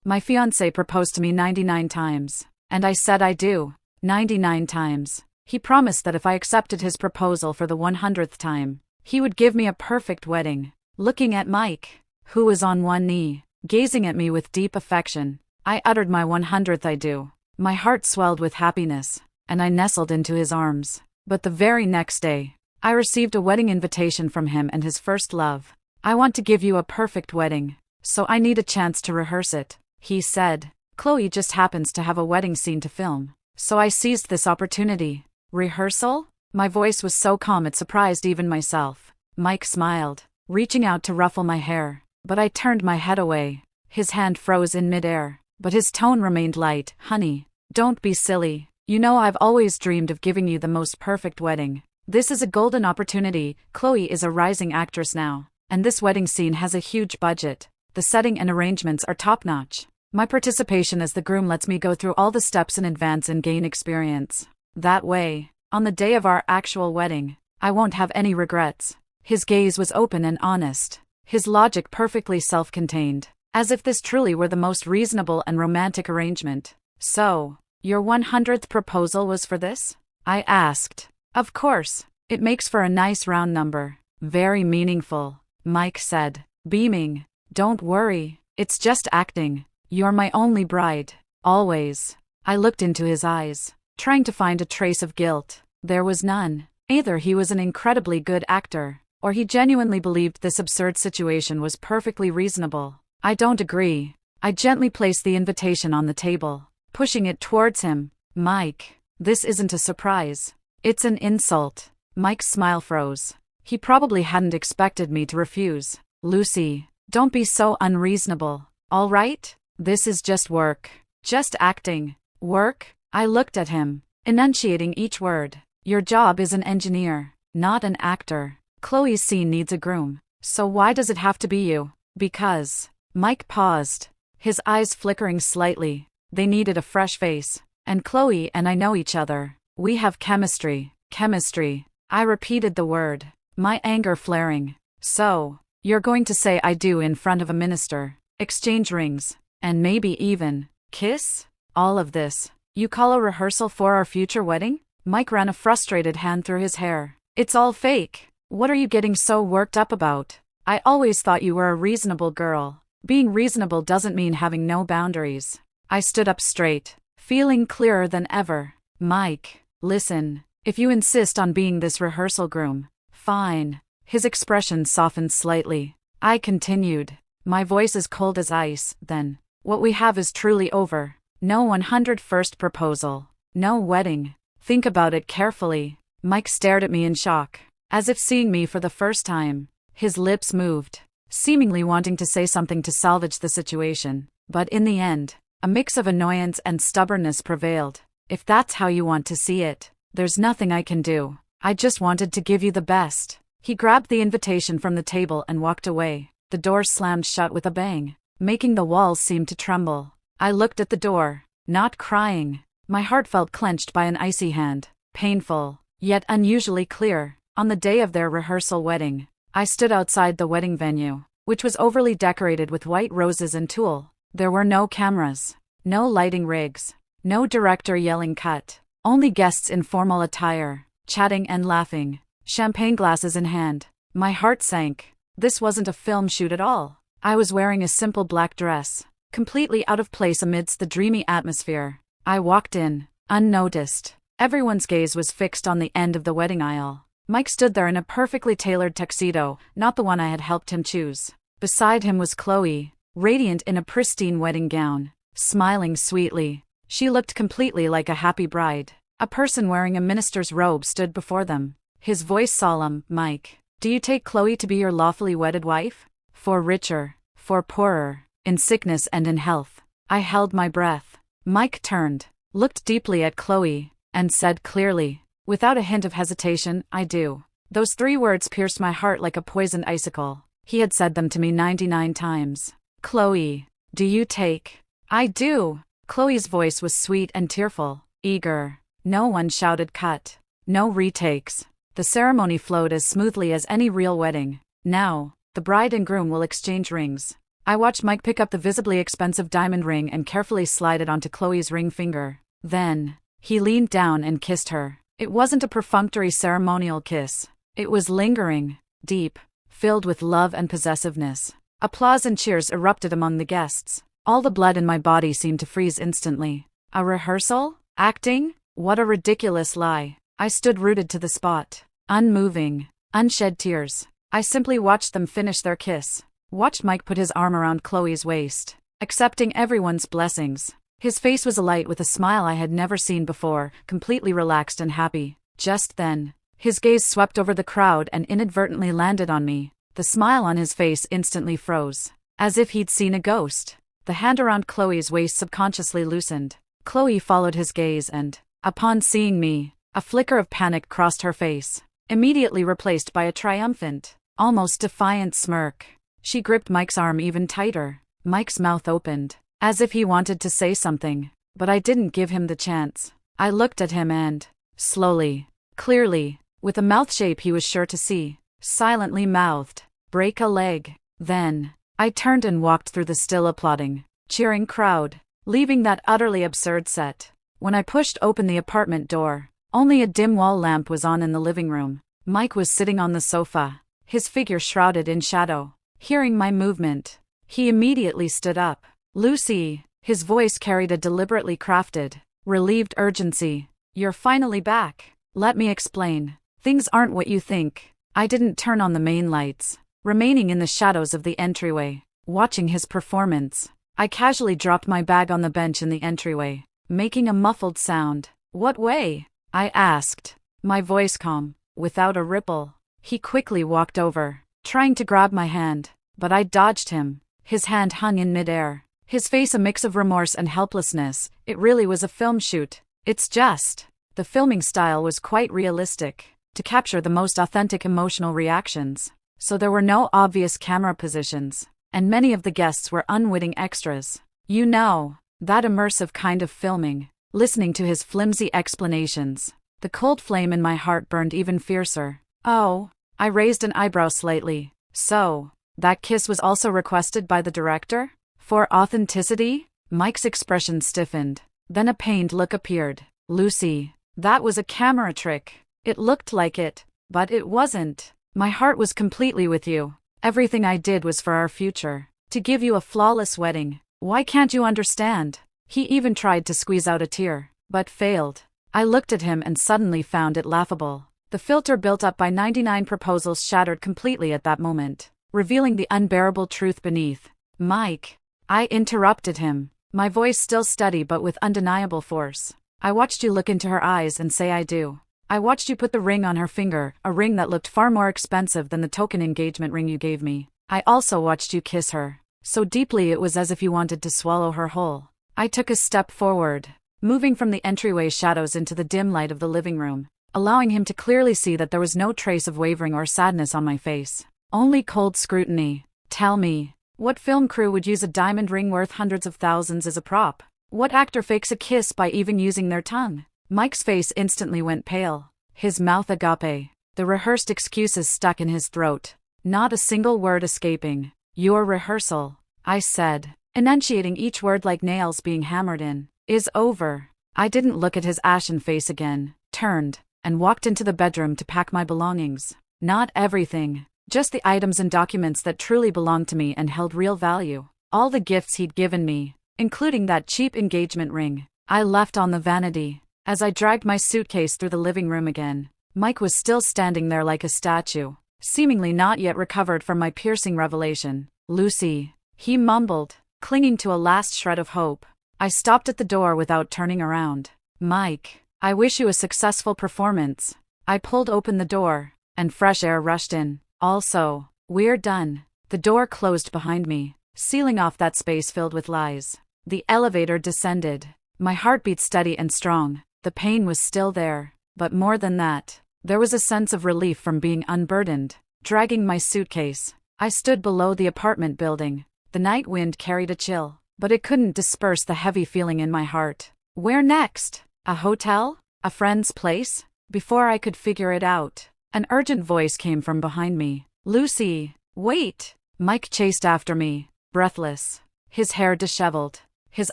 My fiancé proposed to me 99 times. And I said I do. 99 times. He promised that if I accepted his proposal for the 100th time, he would give me a perfect wedding. Looking at Mike, who was on one knee, gazing at me with deep affection, I uttered my 100th I do. My heart swelled with happiness, and I nestled into his arms. But the very next day, I received a wedding invitation from him and his first love. I want to give you a perfect wedding, so I need a chance to rehearse it, he said. Chloe just happens to have a wedding scene to film, so I seized this opportunity. Rehearsal? My voice was so calm it surprised even myself. Mike smiled, reaching out to ruffle my hair, but I turned my head away. His hand froze in midair, but his tone remained light. Honey, don't be silly. You know I've always dreamed of giving you the most perfect wedding. This is a golden opportunity. Chloe is a rising actress now, and this wedding scene has a huge budget. The setting and arrangements are top-notch. My participation as the groom lets me go through all the steps in advance and gain experience. That way, on the day of our actual wedding, I won't have any regrets. His gaze was open and honest, his logic perfectly self-contained, as if this truly were the most reasonable and romantic arrangement. So, your 100th proposal was for this? I asked. Of course, it makes for a nice round number. Very meaningful, Mike said, beaming. Don't worry, it's just acting. You're my only bride, always. I looked into his eyes, trying to find a trace of guilt. There was none. Either he was an incredibly good actor, or he genuinely believed this absurd situation was perfectly reasonable. I don't agree. I gently placed the invitation on the table, pushing it towards him. Mike, this isn't a surprise. It's an insult. Mike's smile froze. He probably hadn't expected me to refuse. Lucy, don't be so unreasonable, all right? This is just work. Just acting. Work? I looked at him, enunciating each word. Your job is an engineer, not an actor. Chloe's scene needs a groom, so why does it have to be you? Because. Mike paused, his eyes flickering slightly. They needed a fresh face. And Chloe and I know each other. We have chemistry. Chemistry. I repeated the word, my anger flaring. So, you're going to say I do in front of a minister, exchange rings, and maybe even kiss? All of this, you call a rehearsal for our future wedding? Mike ran a frustrated hand through his hair. It's all fake. What are you getting so worked up about? I always thought you were a reasonable girl. Being reasonable doesn't mean having no boundaries. I stood up straight, feeling clearer than ever. Mike, listen, if you insist on being this rehearsal groom, fine. His expression softened slightly. I continued, my voice as cold as ice. Then, what we have is truly over. No 101st proposal. No wedding. Think about it carefully. Mike stared at me in shock, as if seeing me for the first time. His lips moved, seemingly wanting to say something to salvage the situation. But in the end, a mix of annoyance and stubbornness prevailed. If that's how you want to see it, there's nothing I can do. I just wanted to give you the best. He grabbed the invitation from the table and walked away. The door slammed shut with a bang, making the walls seem to tremble. I looked at the door, not crying. My heart felt clenched by an icy hand, painful, yet unusually clear. On the day of their rehearsal wedding, I stood outside the wedding venue, which was overly decorated with white roses and tulle. There were no cameras, no lighting rigs, no director yelling cut, only guests in formal attire, chatting and laughing, champagne glasses in hand. My heart sank. This wasn't a film shoot at all. I was wearing a simple black dress, completely out of place amidst the dreamy atmosphere. I walked in, unnoticed. Everyone's gaze was fixed on the end of the wedding aisle. Mike stood there in a perfectly tailored tuxedo, not the one I had helped him choose. Beside him was Chloe, radiant in a pristine wedding gown, smiling sweetly. She looked completely like a happy bride. A person wearing a minister's robe stood before them, his voice solemn. Mike, do you take Chloe to be your lawfully wedded wife? For richer, for poorer, in sickness and in health. I held my breath. Mike turned, looked deeply at Chloe, and said clearly, without a hint of hesitation, I do. Those 3 words pierced my heart like a poisoned icicle. He had said them to me 99 times. Chloe, do you take? I do. Chloe's voice was sweet and tearful, eager. No one shouted cut. No retakes. The ceremony flowed as smoothly as any real wedding. Now, the bride and groom will exchange rings. I watched Mike pick up the visibly expensive diamond ring and carefully slide it onto Chloe's ring finger. Then, he leaned down and kissed her. It wasn't a perfunctory ceremonial kiss. It was lingering, deep, filled with love and possessiveness. Applause and cheers erupted among the guests. All the blood in my body seemed to freeze instantly. A rehearsal? Acting? What a ridiculous lie. I stood rooted to the spot, unmoving, unshed tears. I simply watched them finish their kiss. Watched Mike put his arm around Chloe's waist, accepting everyone's blessings. His face was alight with a smile I had never seen before, completely relaxed and happy. Just then, his gaze swept over the crowd and inadvertently landed on me. The smile on his face instantly froze, as if he'd seen a ghost. The hand around Chloe's waist subconsciously loosened. Chloe followed his gaze and, upon seeing me, a flicker of panic crossed her face, immediately replaced by a triumphant, almost defiant smirk. She gripped Mike's arm even tighter. Mike's mouth opened, as if he wanted to say something, but I didn't give him the chance. I looked at him and, slowly, clearly, with a mouth shape he was sure to see, silently mouthed, "Break a leg." Then, I turned and walked through the still applauding, cheering crowd, leaving that utterly absurd set. When I pushed open the apartment door, only a dim wall lamp was on in the living room. Mike was sitting on the sofa, his figure shrouded in shadow. Hearing my movement, he immediately stood up. "Lucy," his voice carried a deliberately crafted, relieved urgency. "You're finally back. Let me explain. Things aren't what you think." I didn't turn on the main lights, remaining in the shadows of the entryway, watching his performance. I casually dropped my bag on the bench in the entryway, making a muffled sound. "What way?" I asked, my voice calm, without a ripple. He quickly walked over, trying to grab my hand, but I dodged him. His hand hung in midair, his face a mix of remorse and helplessness. It really was a film shoot. It's just, the filming style was quite realistic, to capture the most authentic emotional reactions. So there were no obvious camera positions, and many of the guests were unwitting extras. You know, that immersive kind of filming. Listening to his flimsy explanations, the cold flame in my heart burned even fiercer. "Oh," I raised an eyebrow slightly. "So, that kiss was also requested by the director? For authenticity?" Mike's expression stiffened. Then a pained look appeared. "Lucy, that was a camera trick. It looked like it, but it wasn't. My heart was completely with you. Everything I did was for our future, to give you a flawless wedding. Why can't you understand?" He even tried to squeeze out a tear, but failed. I looked at him and suddenly found it laughable. The filter built up by 99 proposals shattered completely at that moment, revealing the unbearable truth beneath. "Mike," I interrupted him, my voice still steady but with undeniable force. "I watched you look into her eyes and say I do. I watched you put the ring on her finger, a ring that looked far more expensive than the token engagement ring you gave me. I also watched you kiss her, so deeply it was as if you wanted to swallow her whole." I took a step forward, moving from the entryway shadows into the dim light of the living room, allowing him to clearly see that there was no trace of wavering or sadness on my face, only cold scrutiny. "Tell me, what film crew would use a diamond ring worth hundreds of thousands as a prop? What actor fakes a kiss by even using their tongue?" Mike's face instantly went pale, his mouth agape, the rehearsed excuses stuck in his throat, not a single word escaping. "Your rehearsal," I said, enunciating each word like nails being hammered in, "is over." I didn't look at his ashen face again, turned, and walked into the bedroom to pack my belongings. Not everything, just the items and documents that truly belonged to me and held real value. All the gifts he'd given me, including that cheap engagement ring, I left on the vanity. As I dragged my suitcase through the living room again, Mike was still standing there like a statue, seemingly not yet recovered from my piercing revelation. "Lucy," he mumbled, clinging to a last shred of hope. I stopped at the door without turning around. "Mike, I wish you a successful performance." I pulled open the door, and fresh air rushed in. "Also, we're done." The door closed behind me, sealing off that space filled with lies. The elevator descended. My heart beat steady and strong. The pain was still there, but more than that, there was a sense of relief from being unburdened. Dragging my suitcase, I stood below the apartment building. The night wind carried a chill, but it couldn't disperse the heavy feeling in my heart. Where next? A hotel? A friend's place? Before I could figure it out, an urgent voice came from behind me. "Lucy, wait!" Mike chased after me, breathless, his hair disheveled, his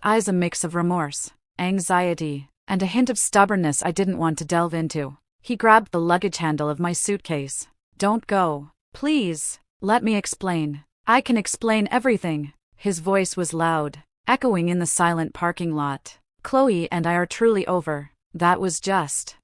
eyes a mix of remorse, anxiety, and a hint of stubbornness I didn't want to delve into. He grabbed the luggage handle of my suitcase. "Don't go. Please. Let me explain. I can explain everything." His voice was loud, echoing in the silent parking lot. "Chloe and I are truly over. That was just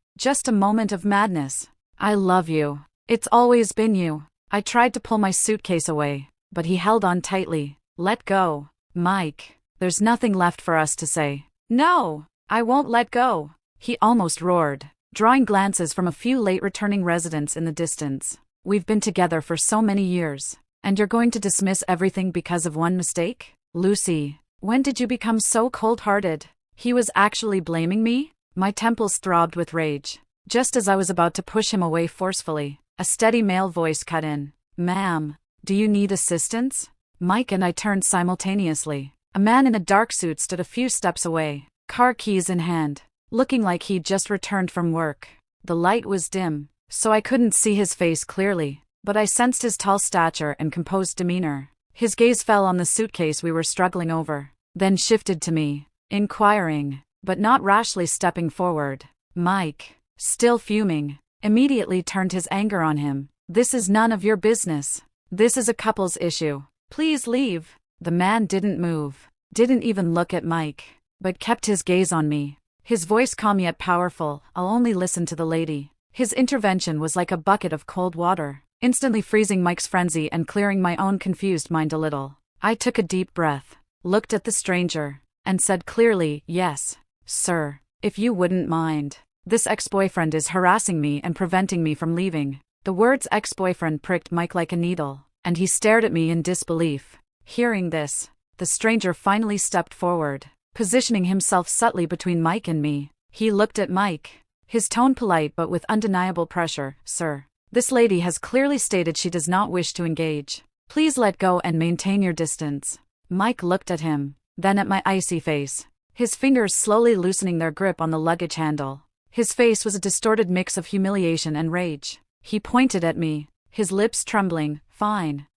a moment of madness. I love you. It's always been you." I tried to pull my suitcase away, but he held on tightly. "Let go, Mike. There's nothing left for us to say." "No, I won't let go," he almost roared, drawing glances from a few late-returning residents in the distance. "We've been together for so many years, and you're going to dismiss everything because of one mistake? Lucy, when did you become so cold-hearted?" He was actually blaming me? My temples throbbed with rage. Just as I was about to push him away forcefully, a steady male voice cut in. "Ma'am, do you need assistance?" Mike and I turned simultaneously. A man in a dark suit stood a few steps away, car keys in hand, looking like he'd just returned from work. The light was dim, so I couldn't see his face clearly, but I sensed his tall stature and composed demeanor. His gaze fell on the suitcase we were struggling over, then shifted to me, inquiring, but not rashly stepping forward. Mike, still fuming, immediately turned his anger on him. "This is none of your business. This is a couple's issue. Please leave." The man didn't move, didn't even look at Mike, but kept his gaze on me. His voice calm yet powerful. "I'll only listen to the lady." His intervention was like a bucket of cold water, instantly freezing Mike's frenzy and clearing my own confused mind a little. I took a deep breath, looked at the stranger, and said clearly, "Yes, sir, if you wouldn't mind. This ex-boyfriend is harassing me and preventing me from leaving." The words ex-boyfriend pricked Mike like a needle, and he stared at me in disbelief. Hearing this, the stranger finally stepped forward, positioning himself subtly between Mike and me. He looked at Mike, his tone polite but with undeniable pressure. "Sir, this lady has clearly stated she does not wish to engage. Please let go and maintain your distance." Mike looked at him, then at my icy face, his fingers slowly loosening their grip on the luggage handle. His face was a distorted mix of humiliation and rage. He pointed at me, his lips trembling. Fine,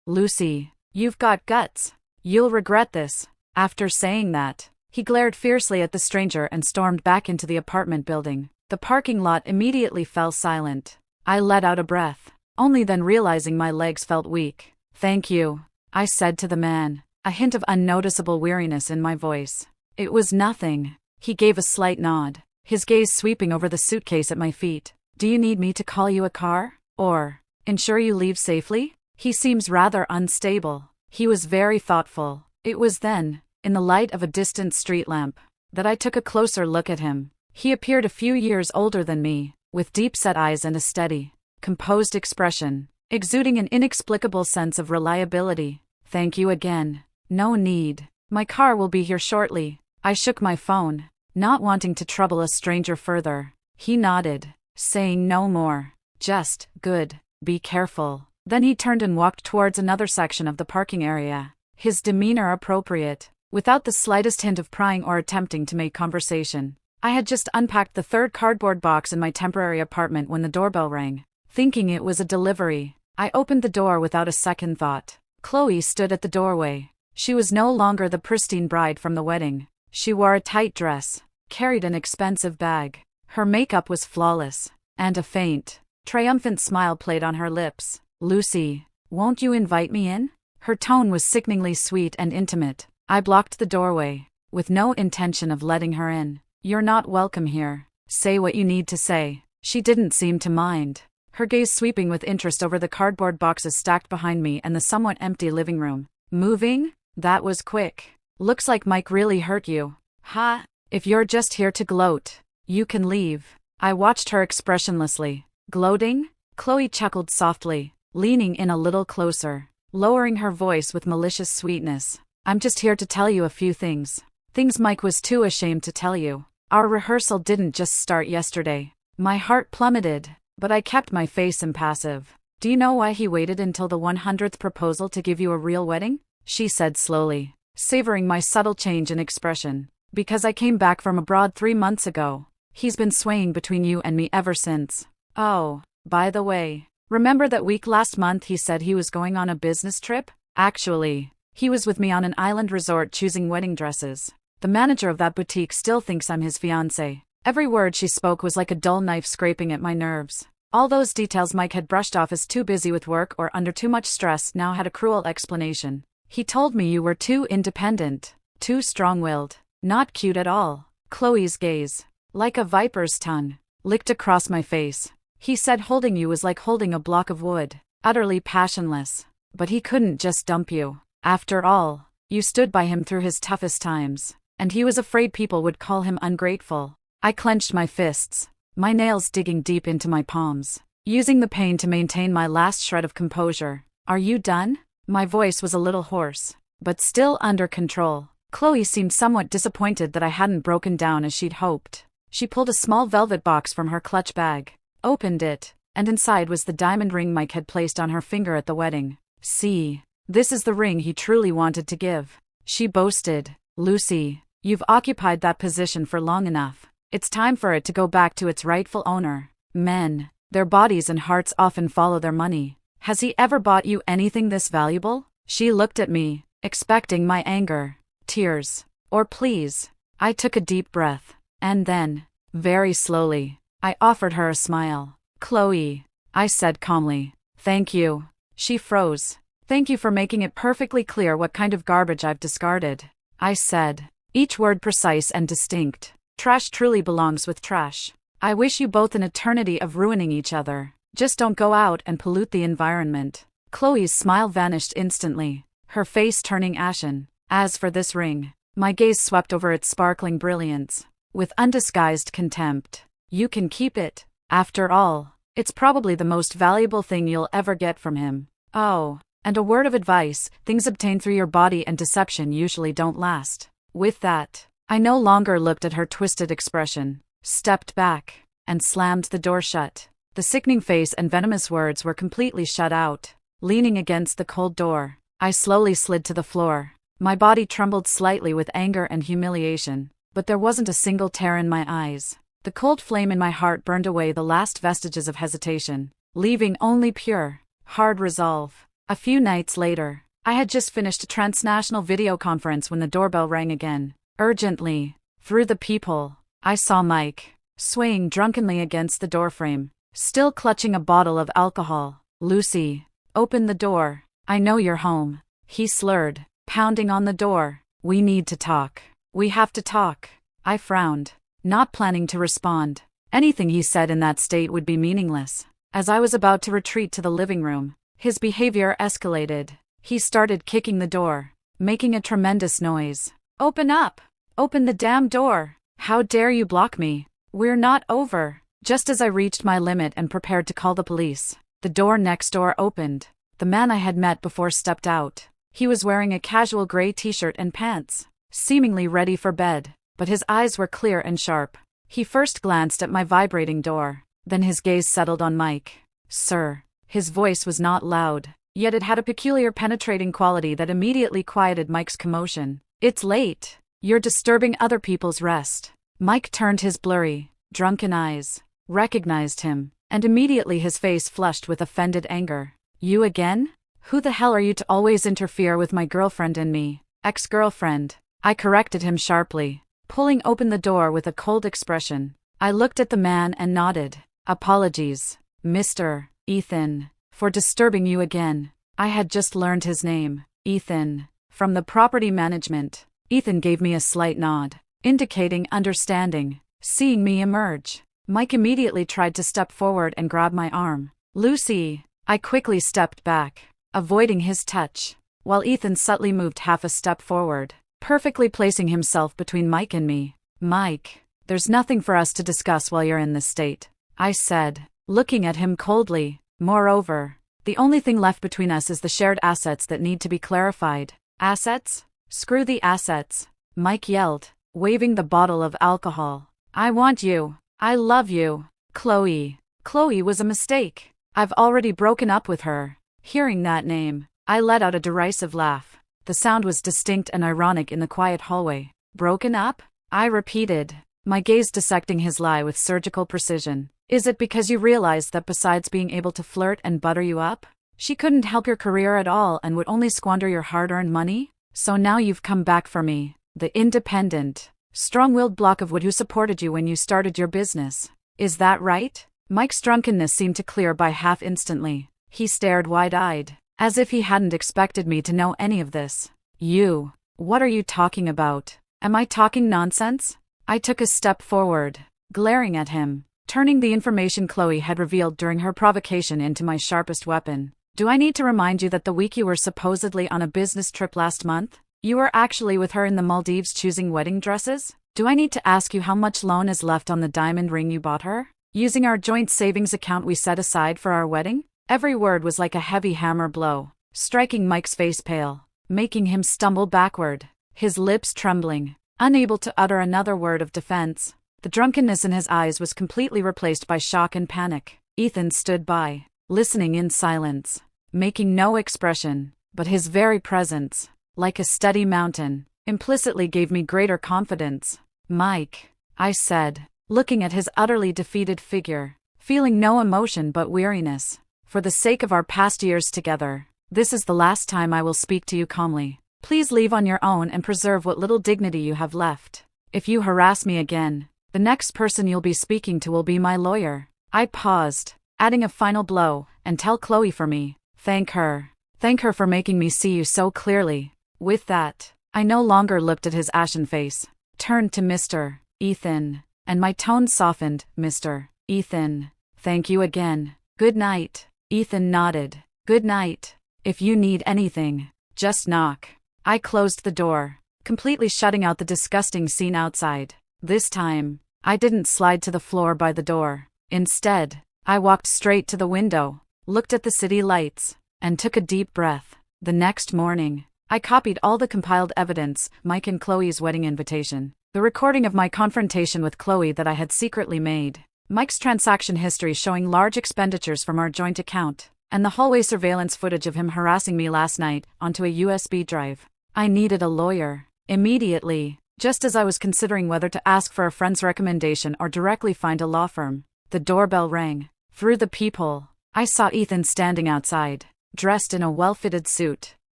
Lucy. You've got guts. You'll regret this." After saying that, he glared fiercely at the stranger and stormed back into the apartment building. The parking lot immediately fell silent. I let out a breath, only then realizing my legs felt weak. "Thank you," I said to the man, a hint of unnoticeable weariness in my voice. "It was nothing." He gave a slight nod, his gaze sweeping over the suitcase at my feet. "Do you need me to call you a car? Or ensure you leave safely?" He seems rather unstable. He was very thoughtful. It was then, in the light of a distant street lamp, that I took a closer look at him. He appeared a few years older than me, with deep-set eyes and a steady, composed expression, exuding an inexplicable sense of reliability. "Thank you again. No need. My car will be here shortly." I shook my phone, not wanting to trouble a stranger further. He nodded, saying no more. "Just, good. Be careful." Then he turned and walked towards another section of the parking area, his demeanor appropriate, without the slightest hint of prying or attempting to make conversation. I had just unpacked the third cardboard box in my temporary apartment when the doorbell rang. Thinking it was a delivery, I opened the door without a second thought. Chloe stood at the doorway. She was no longer the pristine bride from the wedding. She wore a tight dress, carried an expensive bag. Her makeup was flawless, and a faint, triumphant smile played on her lips. "Lucy, won't you invite me in?" Her tone was sickeningly sweet and intimate. I blocked the doorway, with no intention of letting her in. "You're not welcome here. Say what you need to say." She didn't seem to mind, her gaze sweeping with interest over the cardboard boxes stacked behind me and the somewhat empty living room. "Moving? That was quick. Looks like Mike really hurt you." "Ha, if you're just here to gloat, you can leave." I watched her expressionlessly. "Gloating?" Chloe chuckled softly, leaning in a little closer, lowering her voice with malicious sweetness. "I'm just here to tell you a few things. Things Mike was too ashamed to tell you. Our rehearsal didn't just start yesterday." My heart plummeted, but I kept my face impassive. "Do you know why he waited until the 100th proposal to give you a real wedding?" she said slowly, savoring my subtle change in expression. "Because I came back from abroad 3 months ago. He's been swaying between you and me ever since. Oh, by the way, remember that week last month he said he was going on a business trip? Actually, he was with me on an island resort choosing wedding dresses. The manager of that boutique still thinks I'm his fiancé. Every word she spoke was like a dull knife scraping at my nerves. All those details Mike had brushed off as too busy with work or under too much stress now had a cruel explanation. He told me you were too independent, too strong-willed, not cute at all. Chloe's gaze, like a viper's tongue, licked across my face. He said holding you was like holding a block of wood, utterly passionless. But he couldn't just dump you. After all, you stood by him through his toughest times, and he was afraid people would call him ungrateful. I clenched my fists, my nails digging deep into my palms, using the pain to maintain my last shred of composure. Are you done? My voice was a little hoarse, but still under control. Chloe seemed somewhat disappointed that I hadn't broken down as she'd hoped. She pulled a small velvet box from her clutch bag, opened it, and inside was the diamond ring Mike had placed on her finger at the wedding. See, this is the ring he truly wanted to give, she boasted. Lucy, you've occupied that position for long enough. It's time for it to go back to its rightful owner. Men, their bodies and hearts often follow their money. Has he ever bought you anything this valuable? She looked at me, expecting my anger, tears, or pleas. I took a deep breath, and then, very slowly, I offered her a smile. Chloe, I said calmly, thank you. She froze. Thank you for making it perfectly clear what kind of garbage I've discarded, I said, each word precise and distinct. Trash truly belongs with trash. I wish you both an eternity of ruining each other. Just don't go out and pollute the environment. Chloe's smile vanished instantly, her face turning ashen. As for this ring, my gaze swept over its sparkling brilliance, with undisguised contempt. You can keep it. After all, it's probably the most valuable thing you'll ever get from him. Oh, and a word of advice, things obtained through your body and deception usually don't last. With that, I no longer looked at her twisted expression, stepped back, and slammed the door shut. The sickening face and venomous words were completely shut out. Leaning against the cold door, I slowly slid to the floor. My body trembled slightly with anger and humiliation, but there wasn't a single tear in my eyes. The cold flame in my heart burned away the last vestiges of hesitation, leaving only pure, hard resolve. A few nights later, I had just finished a transnational video conference when the doorbell rang again. Urgently, through the peephole, I saw Mike, swaying drunkenly against the doorframe, still clutching a bottle of alcohol. Lucy, open the door. I know you're home, he slurred, pounding on the door. We need to talk. We have to talk. I frowned, not planning to respond. Anything he said in that state would be meaningless. As I was about to retreat to the living room, his behavior escalated. He started kicking the door, making a tremendous noise. Open up! Open the damn door! How dare you block me? We're not over. Just as I reached my limit and prepared to call the police, the door next door opened. The man I had met before stepped out. He was wearing a casual gray t-shirt and pants, seemingly ready for bed, but his eyes were clear and sharp. He first glanced at my vibrating door, then his gaze settled on Mike. Sir. His voice was not loud, yet it had a peculiar penetrating quality that immediately quieted Mike's commotion. It's late. You're disturbing other people's rest. Mike turned his blurry, drunken eyes, recognized him, and immediately his face flushed with offended anger. You again? Who the hell are you to always interfere with my girlfriend and me? Ex-girlfriend. I corrected him sharply, pulling open the door with a cold expression. I looked at the man and nodded. Apologies, Mr. Ethan, for disturbing you again. I had just learned his name, Ethan, from the property management. Ethan gave me a slight nod, indicating understanding. Seeing me emerge, Mike immediately tried to step forward and grab my arm. Lucy, I quickly stepped back, avoiding his touch, while Ethan subtly moved half a step forward, perfectly placing himself between Mike and me. Mike, there's nothing for us to discuss while you're in this state, I said, looking at him coldly. Moreover, the only thing left between us is the shared assets that need to be clarified. Assets? Screw the assets, Mike yelled, waving the bottle of alcohol. I want you. I love you. Chloe. Chloe was a mistake. I've already broken up with her. Hearing that name, I let out a derisive laugh. The sound was distinct and ironic in the quiet hallway. Broken up? I repeated, my gaze dissecting his lie with surgical precision. Is it because you realized that besides being able to flirt and butter you up, She couldn't help your career at all and would only squander your hard-earned money? So now you've come back for me, the independent, strong-willed block of wood who supported you when you started your business. Is that right? Mike's drunkenness seemed to clear by half instantly. He stared wide-eyed, as if he hadn't expected me to know any of this. You. What are you talking about? Am I talking nonsense? I took a step forward, glaring at him, turning the information Chloe had revealed during her provocation into my sharpest weapon. Do I need to remind you that the week you were supposedly on a business trip last month, you were actually with her in the Maldives choosing wedding dresses? Do I need to ask you how much loan is left on the diamond ring you bought her, using our joint savings account we set aside for our wedding? Every word was like a heavy hammer blow, striking Mike's face pale, making him stumble backward, his lips trembling, unable to utter another word of defense. The drunkenness in his eyes was completely replaced by shock and panic. Ethan stood by, listening in silence, making no expression, but his very presence, like a steady mountain, implicitly gave me greater confidence. Mike, I said, looking at his utterly defeated figure, feeling no emotion but weariness. For the sake of our past years together, this is the last time I will speak to you calmly. Please leave on your own and preserve what little dignity you have left. If you harass me again, the next person you'll be speaking to will be my lawyer. I paused, adding a final blow, and tell Chloe for me. Thank her. Thank her for making me see you so clearly. With that, I no longer looked at his ashen face, turned to Mr. Ethan, and my tone softened. Mr. Ethan, thank you again. Good night. Ethan nodded. Good night. If you need anything, just knock. I closed the door, completely shutting out the disgusting scene outside. This time, I didn't slide to the floor by the door. Instead, I walked straight to the window, looked at the city lights, and took a deep breath. The next morning, I copied all the compiled evidence, Mike and Chloe's wedding invitation, the recording of my confrontation with Chloe that I had secretly made, Mike's transaction history showing large expenditures from our joint account, and the hallway surveillance footage of him harassing me last night onto a USB drive. I needed a lawyer. Immediately, just as I was considering whether to ask for a friend's recommendation or directly find a law firm, the doorbell rang. Through the peephole, I saw Ethan standing outside, dressed in a well-fitted suit,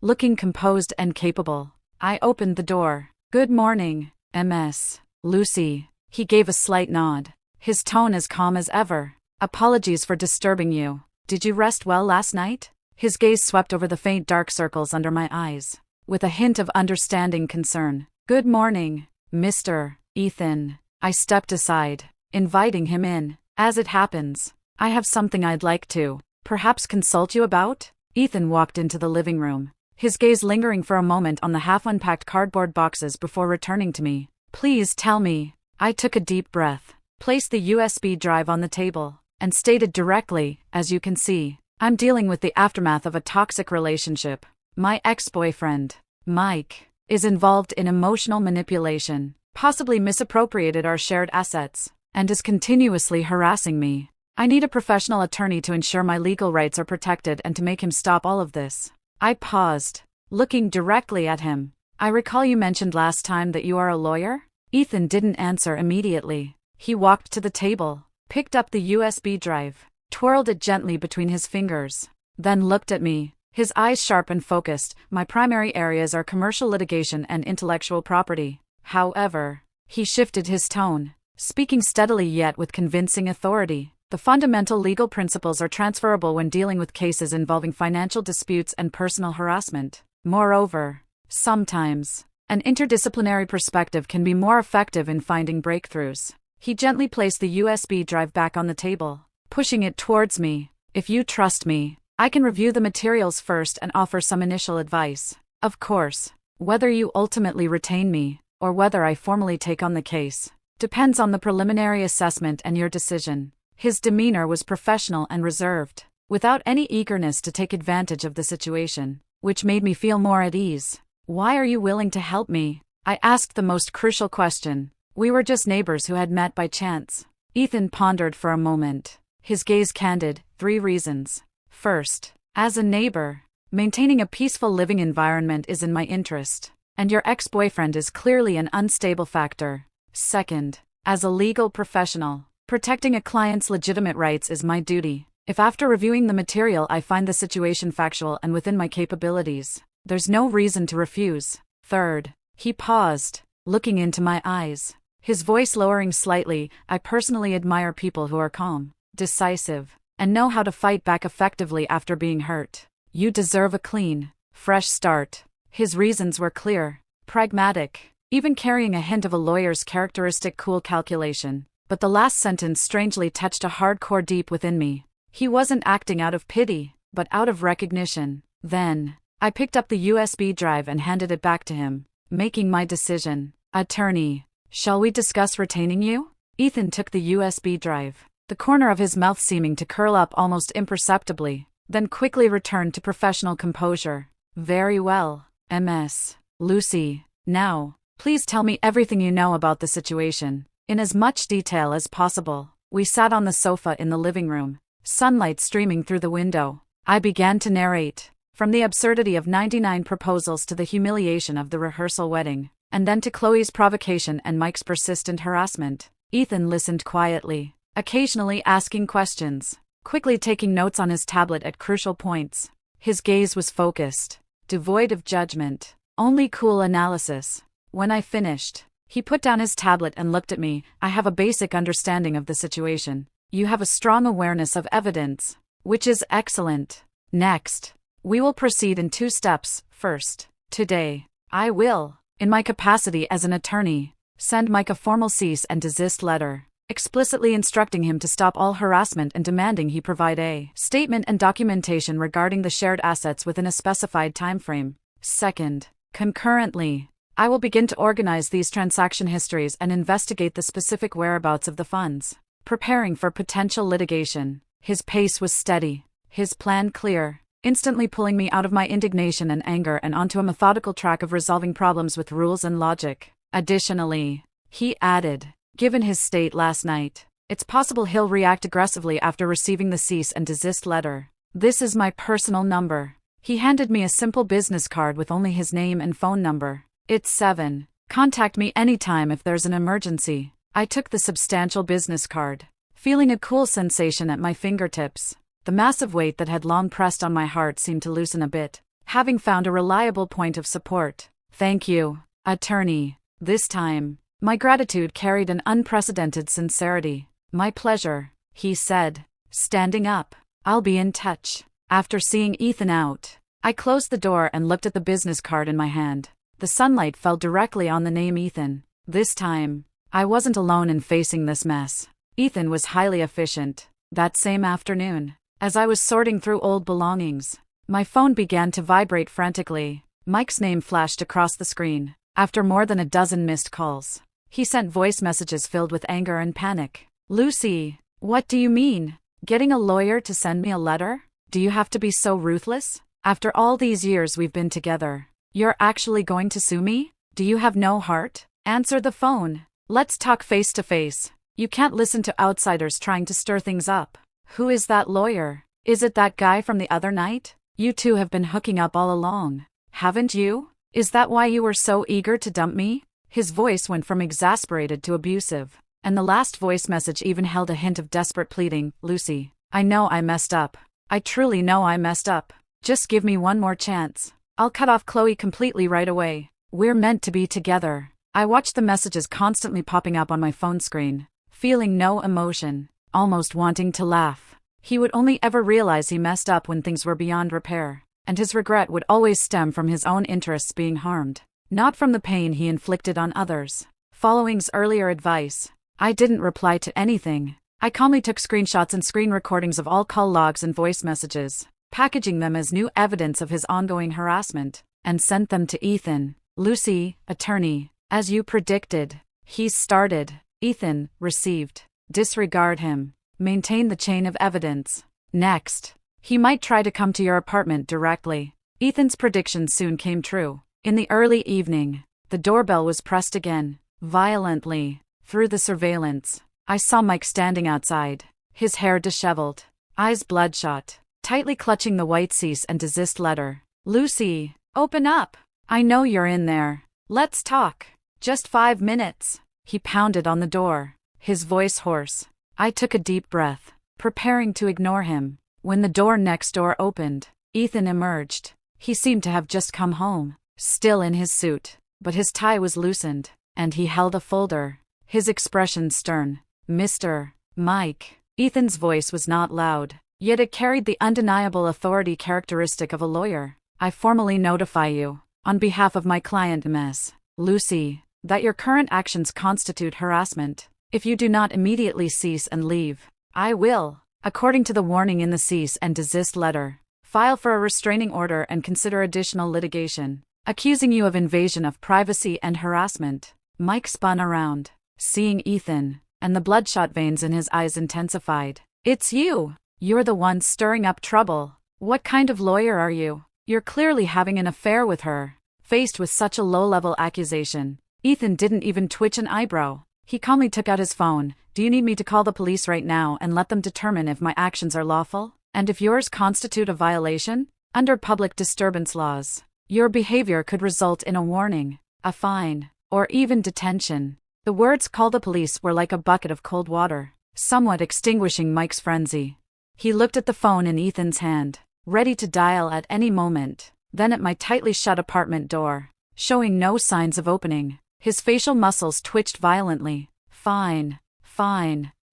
looking composed and capable. I opened the door. Good morning, Ms. Lucy. He gave a slight nod, his tone as calm as ever. Apologies for disturbing you. Did you rest well last night? His gaze swept over the faint dark circles under my eyes, with a hint of understanding concern. Good morning, Mr. Ethan. I stepped aside, inviting him in. As it happens, I have something I'd like to, perhaps consult you about? Ethan walked into the living room, his gaze lingering for a moment on the half-unpacked cardboard boxes before returning to me. Please tell me. I took a deep breath, placed the USB drive on the table, and stated directly, as you can see, I'm dealing with the aftermath of a toxic relationship. My ex-boyfriend, Mike, is involved in emotional manipulation, possibly misappropriated our shared assets, and is continuously harassing me. I need a professional attorney to ensure my legal rights are protected and to make him stop all of this. I paused, looking directly at him. I recall you mentioned last time that you are a lawyer? Ethan didn't answer immediately. He walked to the table, picked up the USB drive, twirled it gently between his fingers, then looked at me, his eyes sharp and focused. My primary areas are commercial litigation and intellectual property. However, he shifted his tone, speaking steadily yet with convincing authority. The fundamental legal principles are transferable when dealing with cases involving financial disputes and personal harassment. Moreover, sometimes, an interdisciplinary perspective can be more effective in finding breakthroughs. He gently placed the USB drive back on the table, pushing it towards me. If you trust me, I can review the materials first and offer some initial advice. Of course, whether you ultimately retain me, or whether I formally take on the case, depends on the preliminary assessment and your decision. His demeanor was professional and reserved, without any eagerness to take advantage of the situation, which made me feel more at ease. Why are you willing to help me? I asked the most crucial question. We were just neighbors who had met by chance. Ethan pondered for a moment, his gaze candid. 3 reasons. First, as a neighbor, maintaining a peaceful living environment is in my interest, and your ex-boyfriend is clearly an unstable factor. Second, as a legal professional, protecting a client's legitimate rights is my duty. If after reviewing the material I find the situation factual and within my capabilities, there's no reason to refuse. Third, he paused, looking into my eyes, his voice lowering slightly. I personally admire people who are calm, decisive, and know how to fight back effectively after being hurt. You deserve a clean, fresh start. His reasons were clear, pragmatic, even carrying a hint of a lawyer's characteristic cool calculation. But the last sentence strangely touched a hardcore deep within me. He wasn't acting out of pity, but out of recognition. Then, I picked up the USB drive and handed it back to him, making my decision. Attorney, shall we discuss retaining you? Ethan took the USB drive, the corner of his mouth seeming to curl up almost imperceptibly, then quickly returned to professional composure. Very well, Ms. Lucy. Now, please tell me everything you know about the situation, in as much detail as possible. We sat on the sofa in the living room, sunlight streaming through the window. I began to narrate, from the absurdity of 99 proposals to the humiliation of the rehearsal wedding, and then to Chloe's provocation and Mike's persistent harassment. Ethan listened quietly, occasionally asking questions, quickly taking notes on his tablet at crucial points. His gaze was focused, devoid of judgment, only cool analysis. When I finished, he put down his tablet and looked at me. I have a basic understanding of the situation. You have a strong awareness of evidence, which is excellent. Next, we will proceed in 2 steps. First, today, I will, in my capacity as an attorney, send Mike a formal cease and desist letter, explicitly instructing him to stop all harassment and demanding he provide a statement and documentation regarding the shared assets within a specified timeframe. Second, concurrently, I will begin to organize these transaction histories and investigate the specific whereabouts of the funds, preparing for potential litigation. His pace was steady, his plan clear, instantly pulling me out of my indignation and anger and onto a methodical track of resolving problems with rules and logic. Additionally, he added, given his state last night, it's possible he'll react aggressively after receiving the cease and desist letter. This is my personal number. He handed me a simple business card with only his name and phone number. It's 7. Contact me anytime if there's an emergency. I took the substantial business card, feeling a cool sensation at my fingertips. The massive weight that had long pressed on my heart seemed to loosen a bit, having found a reliable point of support. Thank you, attorney. This time, my gratitude carried an unprecedented sincerity. My pleasure, he said, standing up. I'll be in touch. After seeing Ethan out, I closed the door and looked at the business card in my hand. The sunlight fell directly on the name Ethan. This time, I wasn't alone in facing this mess. Ethan was highly efficient. That same afternoon, as I was sorting through old belongings, my phone began to vibrate frantically. Mike's name flashed across the screen. After more than a dozen missed calls, he sent voice messages filled with anger and panic. Lucy, what do you mean? Getting a lawyer to send me a letter? Do you have to be so ruthless? After all these years we've been together, you're actually going to sue me? Do you have no heart? Answer the phone. Let's talk face to face. You can't listen to outsiders trying to stir things up. Who is that lawyer? Is it that guy from the other night? You two have been hooking up all along, haven't you? Is that why you were so eager to dump me? His voice went from exasperated to abusive, and the last voice message even held a hint of desperate pleading. Lucy, I know I messed up. I truly know I messed up. Just give me one more chance. I'll cut off Chloe completely right away. We're meant to be together. I watched the messages constantly popping up on my phone screen, feeling no emotion, almost wanting to laugh. He would only ever realize he messed up when things were beyond repair, and his regret would always stem from his own interests being harmed, not from the pain he inflicted on others. Following's earlier advice, I didn't reply to anything. I calmly took screenshots and screen recordings of all call logs and voice messages, packaging them as new evidence of his ongoing harassment, and sent them to Ethan. Lucy, attorney, as you predicted. He's started. Ethan, received. Disregard him. Maintain the chain of evidence. Next, he might try to come to your apartment directly. Ethan's prediction soon came true. In the early evening, the doorbell was pressed again, violently. Through the surveillance, I saw Mike standing outside, his hair disheveled, eyes bloodshot, tightly clutching the white cease and desist letter. Lucy, open up. I know you're in there. Let's talk. Just 5 minutes. He pounded on the door, his voice hoarse. I took a deep breath, preparing to ignore him, when the door next door opened. Ethan emerged. He seemed to have just come home, still in his suit, but his tie was loosened, and he held a folder. His expression stern. "Mr. Mike." Ethan's voice was not loud, yet it carried the undeniable authority characteristic of a lawyer. "I formally notify you, on behalf of my client Ms. Lucy, that your current actions constitute harassment. If you do not immediately cease and leave, I will, according to the warning in the cease and desist letter, file for a restraining order and consider additional litigation, accusing you of invasion of privacy and harassment." Mike spun around, seeing Ethan, and the bloodshot veins in his eyes intensified. "It's you! You're the one stirring up trouble. What kind of lawyer are you? You're clearly having an affair with her." Faced with such a low-level accusation, Ethan didn't even twitch an eyebrow. He calmly took out his phone. "Do you need me to call the police right now and let them determine if my actions are lawful? And if yours constitute a violation? Under public disturbance laws, your behavior could result in a warning, a fine, or even detention." The words "call the police" were like a bucket of cold water, somewhat extinguishing Mike's frenzy. He looked at the phone in Ethan's hand, ready to dial at any moment, then at my tightly shut apartment door, showing no signs of opening. His facial muscles twitched violently. Fine.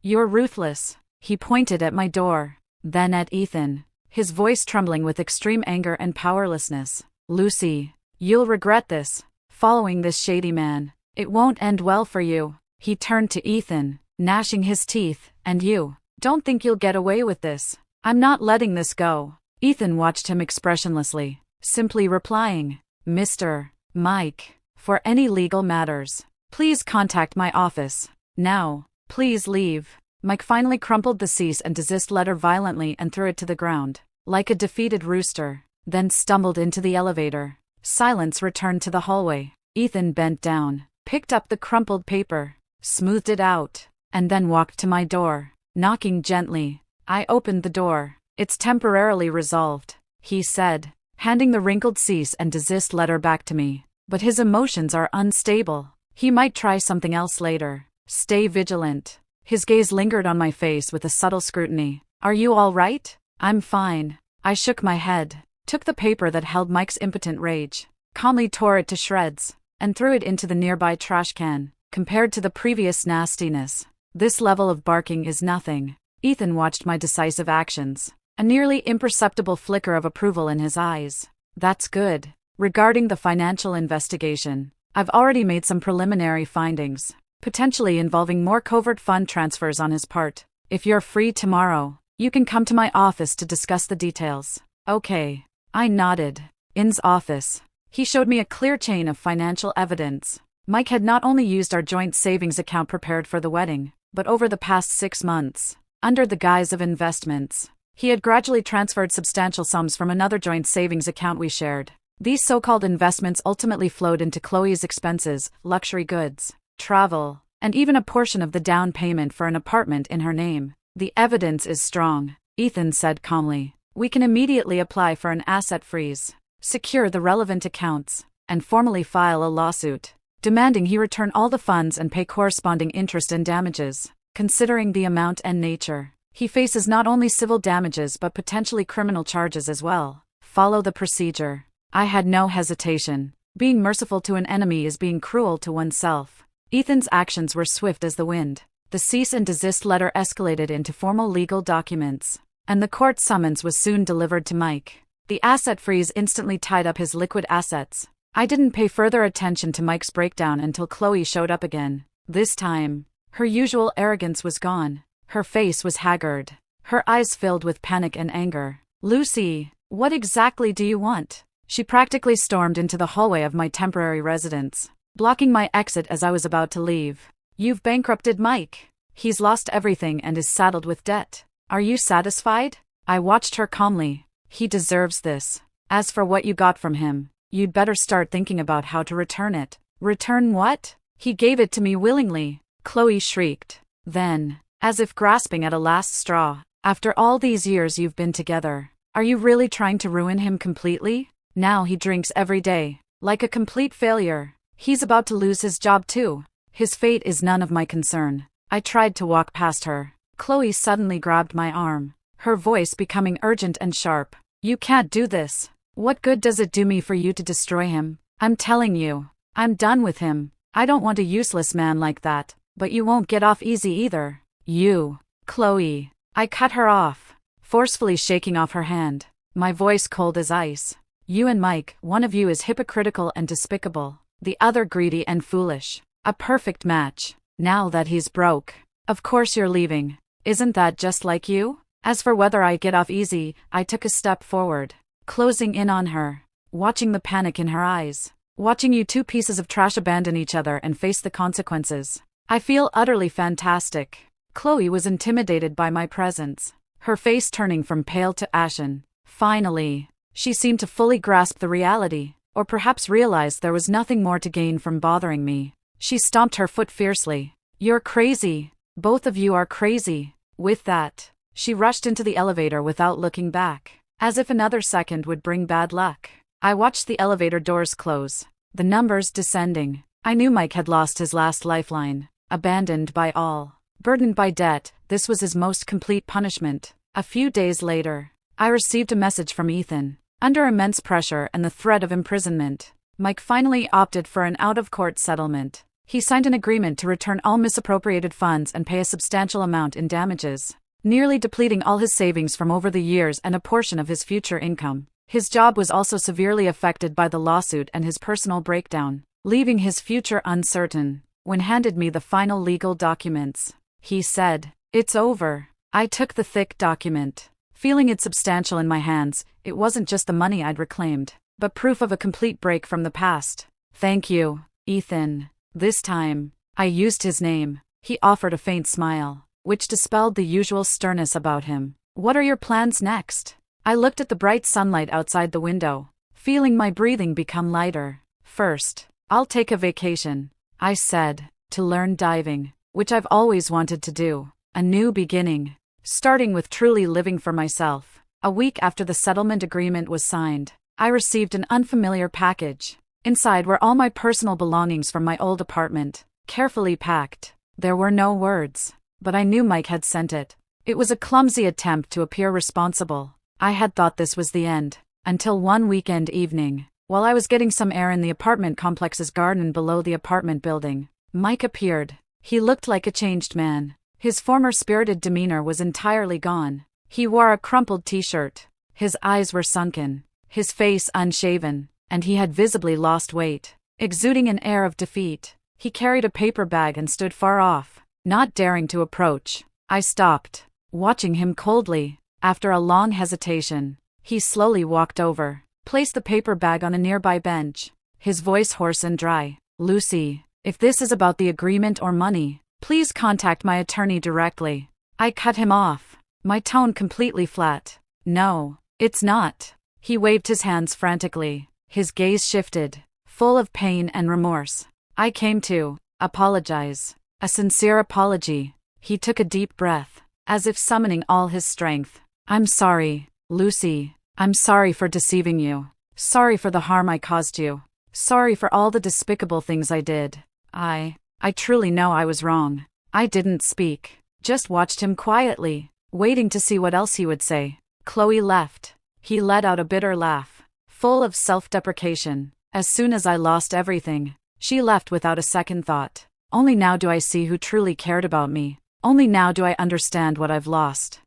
You're ruthless." He pointed at my door, then at Ethan, his voice trembling with extreme anger and powerlessness. "Lucy, you'll regret this. Following this shady man, it won't end well for you." He turned to Ethan, gnashing his teeth. "And you, don't think you'll get away with this. I'm not letting this go." Ethan watched him expressionlessly, simply replying, "Mr. Mike, for any legal matters, please contact my office. Now, please leave." Mike finally crumpled the cease and desist letter violently and threw it to the ground, like a defeated rooster, then stumbled into the elevator. Silence returned to the hallway. Ethan bent down, picked up the crumpled paper, smoothed it out, and then walked to my door, knocking gently. I opened the door. "It's temporarily resolved," he said, handing the wrinkled cease and desist letter back to me. "But his emotions are unstable. He might try something else later. Stay vigilant." His gaze lingered on my face with a subtle scrutiny. "Are you all right?" "I'm fine." I shook my head, took the paper that held Mike's impotent rage, calmly tore it to shreds, and threw it into the nearby trash can. Compared to the previous nastiness, this level of barking is nothing. Ethan watched my decisive actions, a nearly imperceptible flicker of approval in his eyes. "That's good. Regarding the financial investigation, I've already made some preliminary findings, potentially involving more covert fund transfers on his part. If you're free tomorrow, you can come to my office to discuss the details." "Okay." I nodded. In's office. He showed me a clear chain of financial evidence. Mike had not only used our joint savings account prepared for the wedding, but over the past 6 months, under the guise of investments, he had gradually transferred substantial sums from another joint savings account we shared. These so-called investments ultimately flowed into Chloe's expenses, luxury goods, travel, and even a portion of the down payment for an apartment in her name. "The evidence is strong," Ethan said calmly. "We can immediately apply for an asset freeze, secure the relevant accounts, and formally file a lawsuit, demanding he return all the funds and pay corresponding interest and damages. Considering the amount and nature, he faces not only civil damages but potentially criminal charges as well. Follow the procedure." I had no hesitation. Being merciful to an enemy is being cruel to oneself. Ethan's actions were swift as the wind. The cease and desist letter escalated into formal legal documents, and the court summons was soon delivered to Mike. The asset freeze instantly tied up his liquid assets. I didn't pay further attention to Mike's breakdown until Chloe showed up again. This time, her usual arrogance was gone. Her face was haggard, her eyes filled with panic and anger. "Lucy, what exactly do you want?" She practically stormed into the hallway of my temporary residence, blocking my exit as I was about to leave. "You've bankrupted Mike. He's lost everything and is saddled with debt. Are you satisfied?" I watched her calmly. "He deserves this. As for what you got from him, you'd better start thinking about how to return it." "Return what? He gave it to me willingly," Chloe shrieked. Then, as if grasping at a last straw, "After all these years you've been together, are you really trying to ruin him completely? Now he drinks every day, like a complete failure. He's about to lose his job too. His fate is none of my concern." I tried to walk past her, Chloe suddenly grabbed my arm, her voice becoming urgent and sharp. You can't do this. What good does it do me for you to destroy him? I'm telling you, I'm done with him. I don't want a useless man like that, but you won't get off easy either. You, Chloe. I cut her off, forcefully shaking off her hand, my voice cold as ice. You and Mike, one of you is hypocritical and despicable, the other greedy and foolish. A perfect match. Now that he's broke, of course you're leaving. Isn't that just like you? As for whether I get off easy, I took a step forward, closing in on her, watching the panic in her eyes, watching you two pieces of trash abandon each other and face the consequences. I feel utterly fantastic. Chloe was intimidated by my presence, her face turning from pale to ashen. Finally, she seemed to fully grasp the reality, or perhaps realized there was nothing more to gain from bothering me. She stomped her foot fiercely. You're crazy. Both of you are crazy. With that, she rushed into the elevator without looking back, as if another second would bring bad luck. I watched the elevator doors close, the numbers descending. I knew Mike had lost his last lifeline, abandoned by all, burdened by debt. This was his most complete punishment. A few days later, I received a message from Ethan. Under immense pressure and the threat of imprisonment, Mike finally opted for an out-of-court settlement. He signed an agreement to return all misappropriated funds and pay a substantial amount in damages, nearly depleting all his savings from over the years and a portion of his future income. His job was also severely affected by the lawsuit and his personal breakdown, leaving his future uncertain. When handed me the final legal documents, he said, "It's over." I took the thick document, feeling it substantial in my hands. It wasn't just the money I'd reclaimed, but proof of a complete break from the past. "Thank you, Ethan." This time, I used his name. He offered a faint smile, which dispelled the usual sternness about him. "What are your plans next?" I looked at the bright sunlight outside the window, feeling my breathing become lighter. "First, I'll take a vacation," I said, "to learn diving, which I've always wanted to do. A new beginning, starting with truly living for myself." A week after the settlement agreement was signed, I received an unfamiliar package. Inside were all my personal belongings from my old apartment, carefully packed. There were no words, but I knew Mike had sent it. It was a clumsy attempt to appear responsible. I had thought this was the end, until one weekend evening, while I was getting some air in the apartment complex's garden below the apartment building, Mike appeared. He looked like a changed man. His former spirited demeanor was entirely gone. He wore a crumpled t-shirt. His eyes were sunken, his face unshaven, and he had visibly lost weight, exuding an air of defeat. He carried a paper bag and stood far off, not daring to approach. I stopped, watching him coldly. After a long hesitation, he slowly walked over, placed the paper bag on a nearby bench, his voice hoarse and dry. "Lucy, if this is about the agreement or money, please contact my attorney directly." I cut him off, my tone completely flat. "No, it's not." He waved his hands frantically. His gaze shifted, full of pain and remorse. "I came to apologize. A sincere apology." He took a deep breath, as if summoning all his strength. "I'm sorry, Lucy. I'm sorry for deceiving you. Sorry for the harm I caused you. Sorry for all the despicable things I did. I truly know I was wrong." I didn't speak, just watched him quietly, waiting to see what else he would say. Chloe left. He let out a bitter laugh, full of self-deprecation. As soon as I lost everything, she left without a second thought. Only now do I see who truly cared about me. Only now do I understand what I've lost.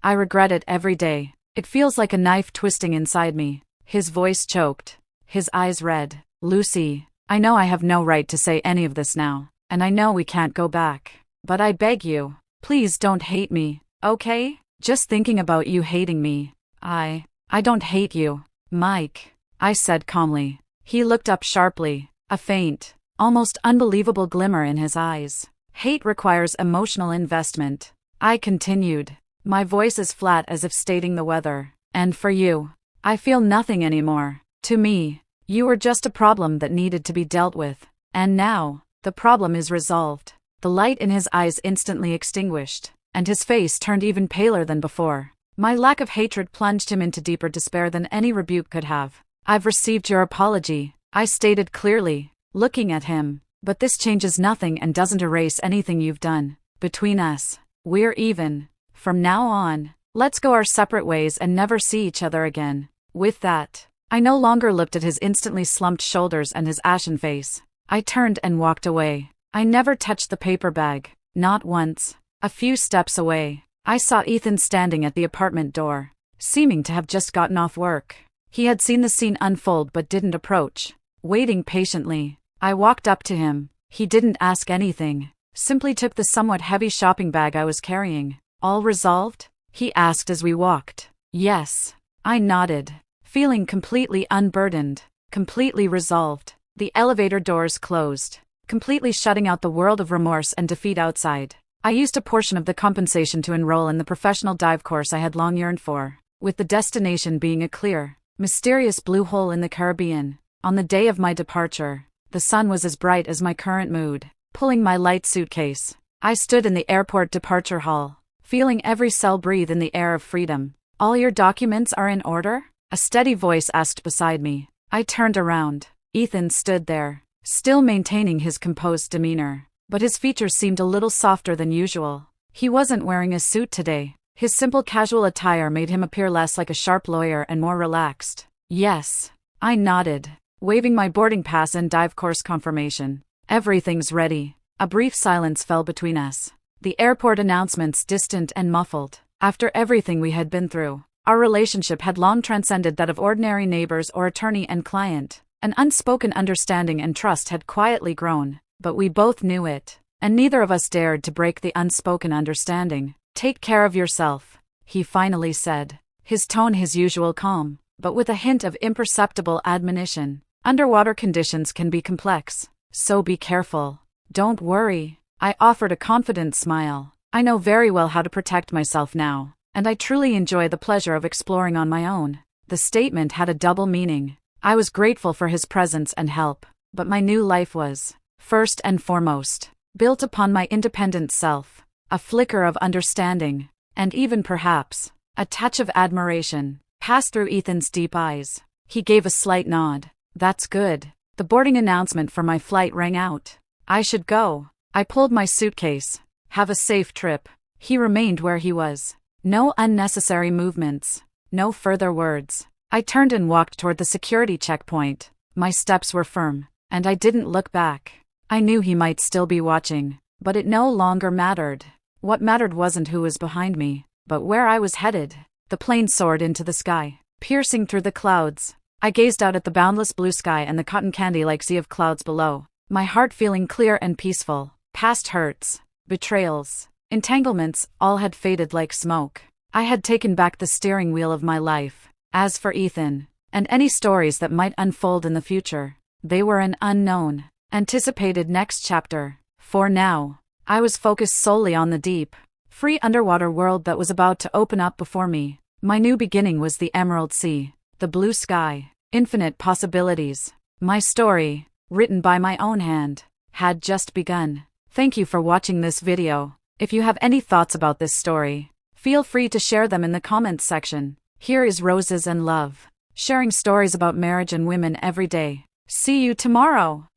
I regret it every day. It feels like a knife twisting inside me. His voice choked, his eyes red. "Lucy, I know I have no right to say any of this now, and I know we can't go back. But I beg you, please don't hate me, okay? Just thinking about you hating me. I don't hate you, Mike," I said calmly. He looked up sharply, a faint, almost unbelievable glimmer in his eyes. "Hate requires emotional investment," I continued, my voice as flat as if stating the weather. "And for you, I feel nothing anymore. To me, you were just a problem that needed to be dealt with. And now, the problem is resolved." The light in his eyes instantly extinguished, and his face turned even paler than before. My lack of hatred plunged him into deeper despair than any rebuke could have. "I've received your apology," I stated clearly, looking at him. "But this changes nothing and doesn't erase anything you've done. Between us, We're even. From now on, let's go our separate ways and never see each other again. With that, I no longer looked at his instantly slumped shoulders and his ashen face. I turned and walked away. I never touched the paper bag, not once. A few steps away, I saw Ethan standing at the apartment door, seeming to have just gotten off work. He had seen the scene unfold but didn't approach, waiting patiently. I walked up to him. He didn't ask anything, simply took the somewhat heavy shopping bag I was carrying. All resolved? He asked as we walked. Yes. I nodded, feeling completely unburdened, completely resolved. The elevator doors closed, completely shutting out the world of remorse and defeat outside. I used a portion of the compensation to enroll in the professional dive course I had long yearned for, with the destination being a clear, mysterious blue hole in the Caribbean. On the day of my departure, the sun was as bright as my current mood. Pulling my light suitcase, I stood in the airport departure hall, feeling every cell breathe in the air of freedom. All your documents are in order? A steady voice asked beside me. I turned around. Ethan stood there, still maintaining his composed demeanor, but his features seemed a little softer than usual. He wasn't wearing a suit today. His simple casual attire made him appear less like a sharp lawyer and more relaxed. Yes. I nodded, waving my boarding pass and dive course confirmation. Everything's ready. A brief silence fell between us. The airport announcements distant and muffled. After everything we had been through, our relationship had long transcended that of ordinary neighbors or attorney and client. An unspoken understanding and trust had quietly grown, but we both knew it, and neither of us dared to break the unspoken understanding. Take care of yourself, he finally said, his tone his usual calm, but with a hint of imperceptible admonition. Underwater conditions can be complex, so be careful. Don't worry, I offered a confident smile. I know very well how to protect myself now, and I truly enjoy the pleasure of exploring on my own. The statement had a double meaning. I was grateful for his presence and help, but my new life was, first and foremost, built upon my independent self. A flicker of understanding, and even perhaps, a touch of admiration, passed through Ethan's deep eyes. He gave a slight nod. That's good. The boarding announcement for my flight rang out. I should go. I pulled my suitcase. Have a safe trip. He remained where he was. No unnecessary movements. No further words. I turned and walked toward the security checkpoint. My steps were firm, and I didn't look back. I knew he might still be watching, but it no longer mattered. What mattered wasn't who was behind me, but where I was headed. The plane soared into the sky, piercing through the clouds. I gazed out at the boundless blue sky and the cotton candy-like sea of clouds below, my heart feeling clear and peaceful. Past hurts, betrayals, entanglements, all had faded like smoke. I had taken back the steering wheel of my life. As for Ethan, and any stories that might unfold in the future, they were an unknown, anticipated next chapter. For now, I was focused solely on the deep, free underwater world that was about to open up before me. My new beginning was the emerald sea, the blue sky, infinite possibilities. My story, written by my own hand, had just begun. Thank you for watching this video. If you have any thoughts about this story, feel free to share them in the comments section. Here is Roses and Love, sharing stories about marriage and women every day. See you tomorrow.